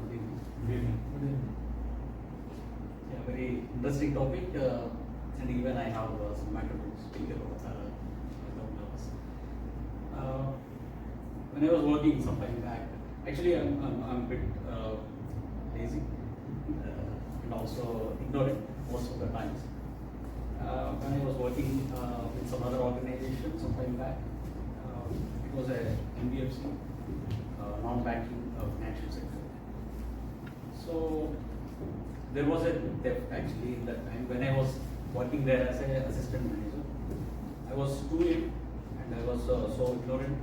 Good evening. Good evening. Good evening. Yeah, very interesting topic, and even I have some matter to speak about. When I was working some time back, actually I'm a bit lazy and also ignorant most of the times. When I was working with some other organization some time back, it was a NBFC, non-banking financial sector. So there was a theft actually in that time when I was working there as an assistant manager. I was too late and I was so ignorant.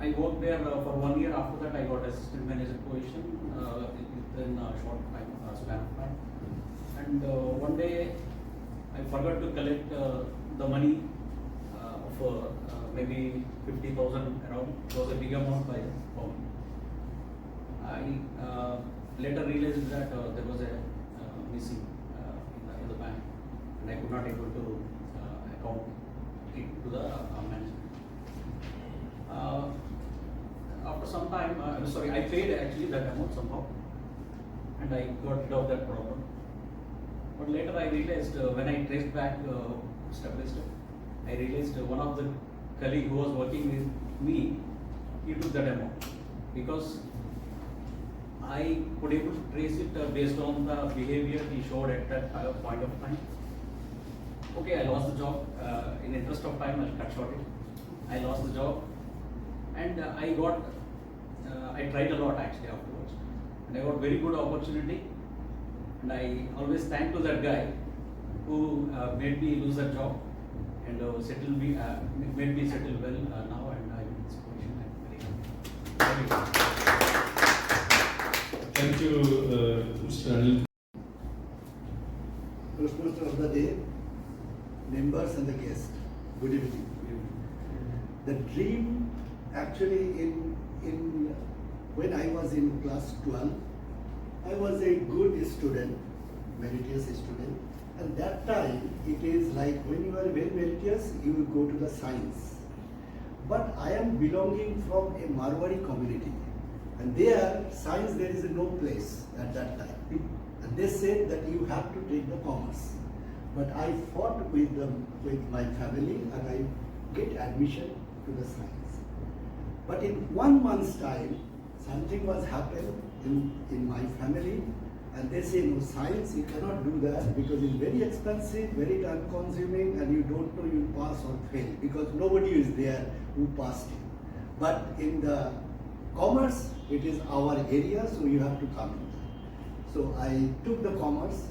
I worked there for 1 year. After that, I got assistant manager position within a short time, span of time. And one day, I forgot to collect the money of maybe 50,000 around. It was a big amount by for me. I later realized that there was a missing in the bank, and I could not able to account it to the management. After some time, I paid actually that amount somehow, and I got rid of that problem. But later I realized when I traced back step by step, I realized one of the colleague who was working with me, he took that amount because I could able to trace it based on the behavior he showed at that point of time. Okay, I lost the job. In interest of time, I'll cut short it. I lost the job, and I tried a lot actually afterwards, and I got very good opportunity. And I always thank to that guy who made me lose that job and made me settle well now, and I'm in this position. I'm very happy. Thank you, Mr. Anil. First question of the day, members and the guests. Good evening. The dream actually when I was in class 12, I was a good student, meritorious student. And that time it is like when you are very meritorious, you will go to the science. But I am belonging from a Marwari community. And there, science, there is no place at that time. And they said that you have to take the commerce. But I fought with my family and I get admission to the science. But in 1 month's time, something was happened in my family, and they say, no, science, you cannot do that because it's very expensive, very time consuming, and you don't know you pass or fail because nobody is there who passed it. But in the commerce, it is our area, so you have to come to that. So I took the commerce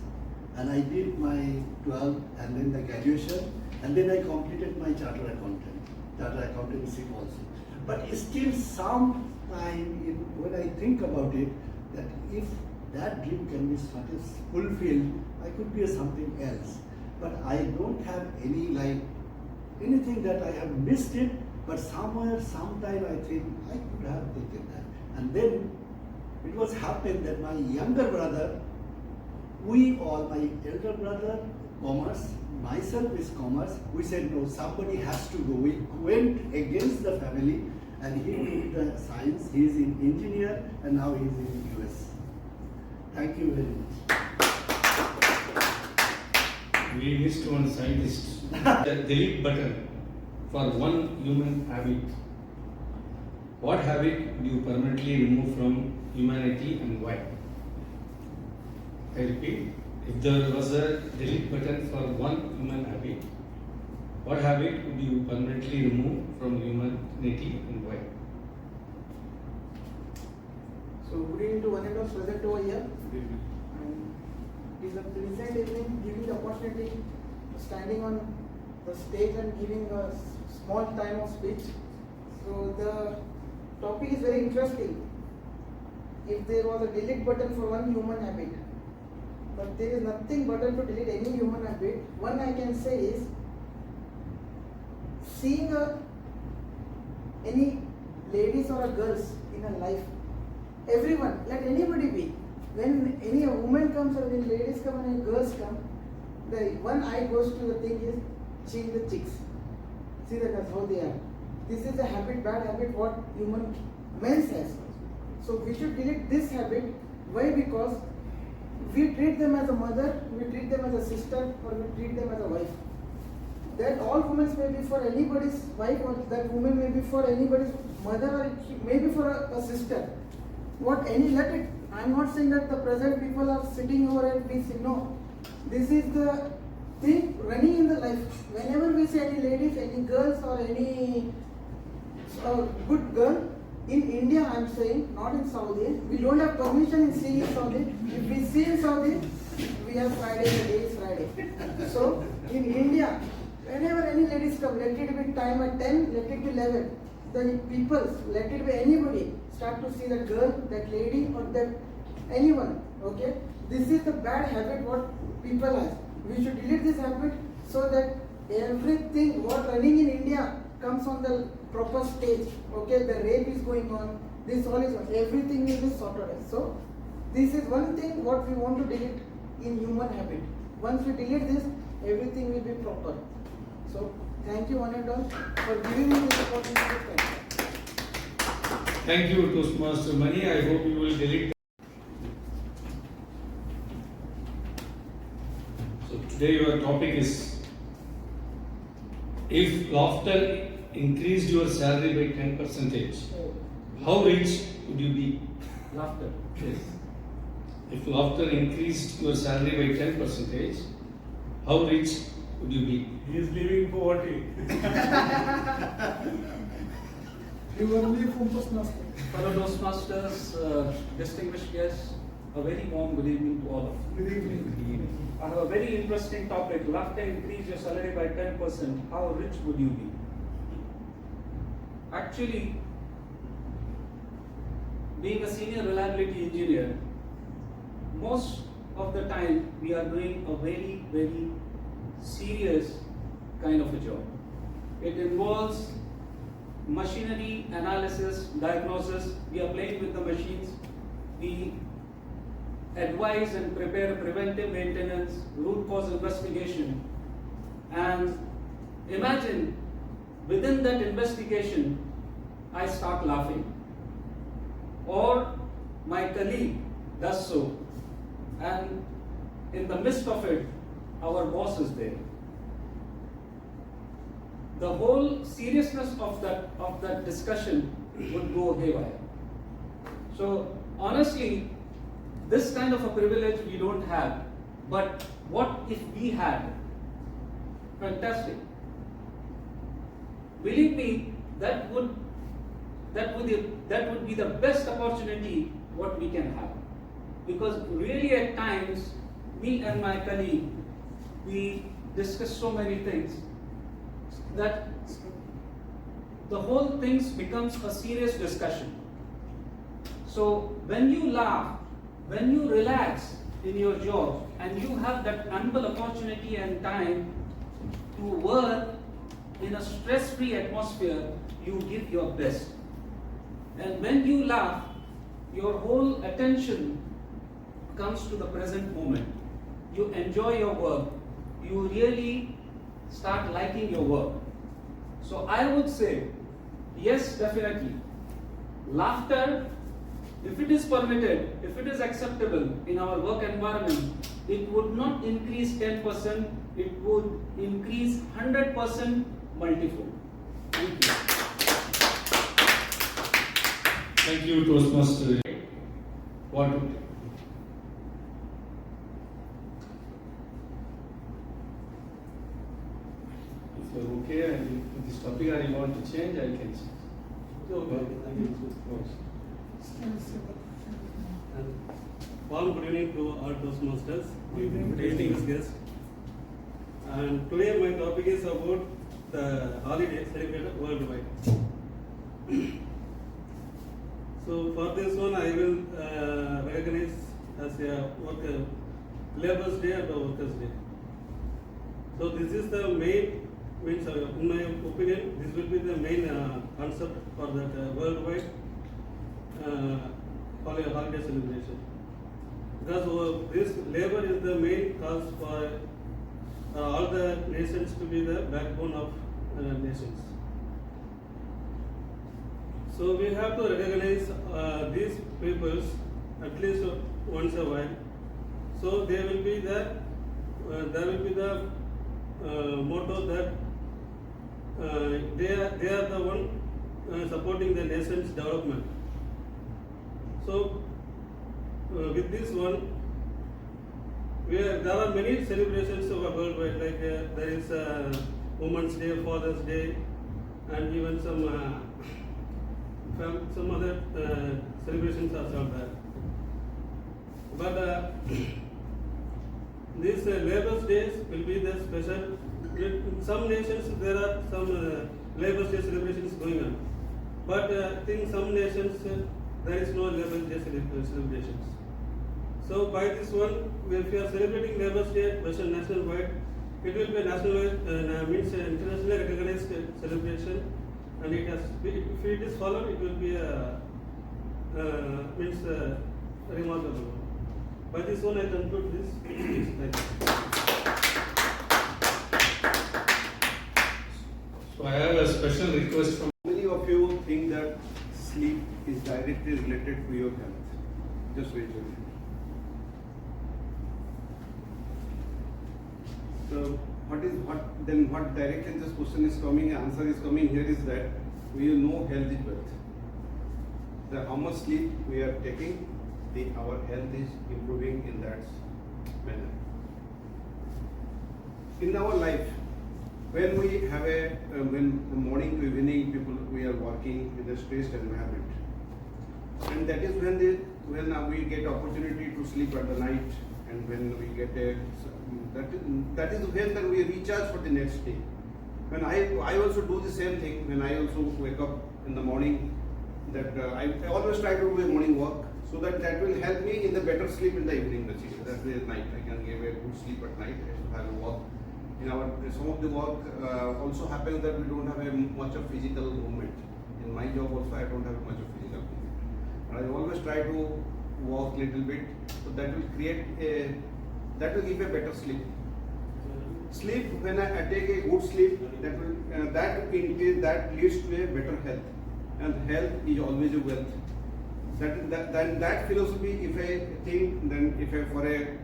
and I did my 12 and then the graduation, and then I completed my chartered accountancy also. But still some time when I think about it, that if that dream can be fulfilled, I could be something else. But I don't have anything that I have missed it, but somewhere, sometime I think I could have taken that. And then it was happened that my younger brother, my elder brother, commerce, myself is commerce, we said no, somebody has to go. We went against the family and he took the science, he is an engineer and now he is in US. Thank you very much. We missed one scientist. The delete button for one human habit. What habit do you permanently remove from humanity and why? I repeat, if there was a delete button for one human habit, what habit would you permanently remove from humanity and why? So good evening to one and all present over here. And it is a pleasant evening, giving the opportunity standing on the stage and giving a small time of speech. So the topic is very interesting. If there was a delete button for one human habit, but there is nothing button to delete any human habit, one I can say is seeing any ladies or a girls in a life. Everyone, let anybody be. When any woman comes or when ladies come and girls come, the one eye goes to the thing is seeing the chicks. See that that's how they are. This is a habit, bad habit, what human men's has. So we should delete this habit. Why? Because we treat them as a mother, we treat them as a sister, or we treat them as a wife. That all women may be for anybody's wife, or that woman may be for anybody's mother, or maybe for a sister. Let it. I'm not saying that the present people are sitting over and we say no. This is the thing running in the life. Whenever we see any ladies, any girls, or any good girl in India, I'm saying, not in Saudi. We don't have permission in seeing in Saudi. If we see in Saudi, we have Friday, the day is Friday. So in India, whenever any ladies come, let it be time at 10, let it be 11. The people, let it be anybody, start to see that girl, that lady, or that anyone. Okay, this is the bad habit what people have. We should delete this habit so that everything what running in India comes on the proper stage. Okay, the rape is going on, this all is on, everything will be sorted out. So this is one thing what we want to delete in human habit. Once we delete this, everything will be proper. So thank you one and all for giving me this opportunity. Thank you, Toastmaster Mani. I hope you will delete. So today your topic is, if laughter increased your salary by 10%, how rich would you be? Laughter. Yes. If laughter increased your salary by 10%, how rich would you be? He is living poverty. You only from Toastmaster. Fellow Toastmasters, distinguished guests, a very warm good evening to all of you. Good evening. I have a very interesting topic. Laughter increase your salary by 10%. How rich would you be? Actually, being a senior reliability engineer, most of the time we are doing a very, very serious kind of a job. It involves machinery analysis, diagnosis. We are playing with the machines. We advise and prepare preventive maintenance, root cause investigation. And imagine within that investigation, I start laughing. Or my colleague does so. And in the midst of it, our boss is there. The whole seriousness of that discussion would go haywire. So honestly, this kind of a privilege we don't have. But what if we had? Fantastic. Believe me, that would be the best opportunity what we can have. Because really at times, me and my colleague, we discuss so many things that the whole thing becomes a serious discussion. So when you laugh, when you relax in your job, and you have that ample opportunity and time to work in a stress-free atmosphere, you give your best. And when you laugh, your whole attention comes to the present moment. You enjoy your work. You really start liking your work. So I would say, yes, definitely. Laughter, if it is permitted, if it is acceptable in our work environment, it would not increase 10%, it would increase 100% multifold. Thank you. Thank you, Toastmaster. What would if you're okay and if this topic I want to change, I can change. Warm good evening to all Toastmasters. Good evening, guests. And today my topic is about the holiday celebrated worldwide. So for this one, I will recognize as a Labor's Day and Workers' Day. So this is the main, in my opinion, this will be the main concept for that worldwide holiday celebration. Because this labor is the main cause for all the nations to be the backbone of nations. So we have to recognize these peoples at least once a while. So there will be the motto that they are the one supporting the nation's development. So with this one, there are many celebrations worldwide. Like there is Women's Day, Father's Day, and even some other celebrations are there. But these Labour Days will be the special. In some nations there are some Labour Day celebrations going on, but in some nations there is no Labour Day celebrations. So by this one, if you are celebrating Labour Day nationwide, it will be a national means internationally recognized celebration, and it has if it is followed, it will be a means remarkable. By this one, I conclude this. Thank you. So I have a special request from. Many of you think that sleep is directly related to your health. Just raise your hand. So what directly this question is coming, answer is coming here is that we know health is wealth. That how much sleep we are taking, our health is improving in that manner. In our life, when we have when morning to evening we are working in a stressed environment, and that is when we get opportunity to sleep at the night, and when we get that is when then we recharge for the next day. When I also do the same thing when I also wake up in the morning, that I always try to do a morning walk, so that will help me in the better sleep in the evening. That's the night I can give a good sleep at night. I should have a walk. In our some of the work also happens that we don't have much of physical movement. In my job also I don't have much of physical movement. And I always try to walk little bit, so that will give a better sleep. Sleep, when I take a good sleep, that leads to a better health, and health is always a wealth. That philosophy, if I think, then if I for a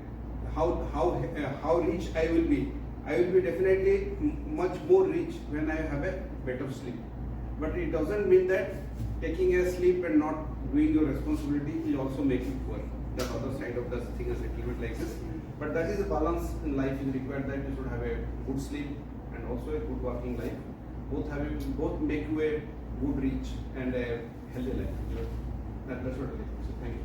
how rich I will be definitely much more rich when I have a better sleep. But it doesn't mean that taking a sleep and not doing your responsibility will also make you poor. The other side of the thing is a little bit like this. But that is a balance in life is required, that you should have a good sleep and also a good working life. Both make you a good rich and a healthy life. That's what I think. So thank you.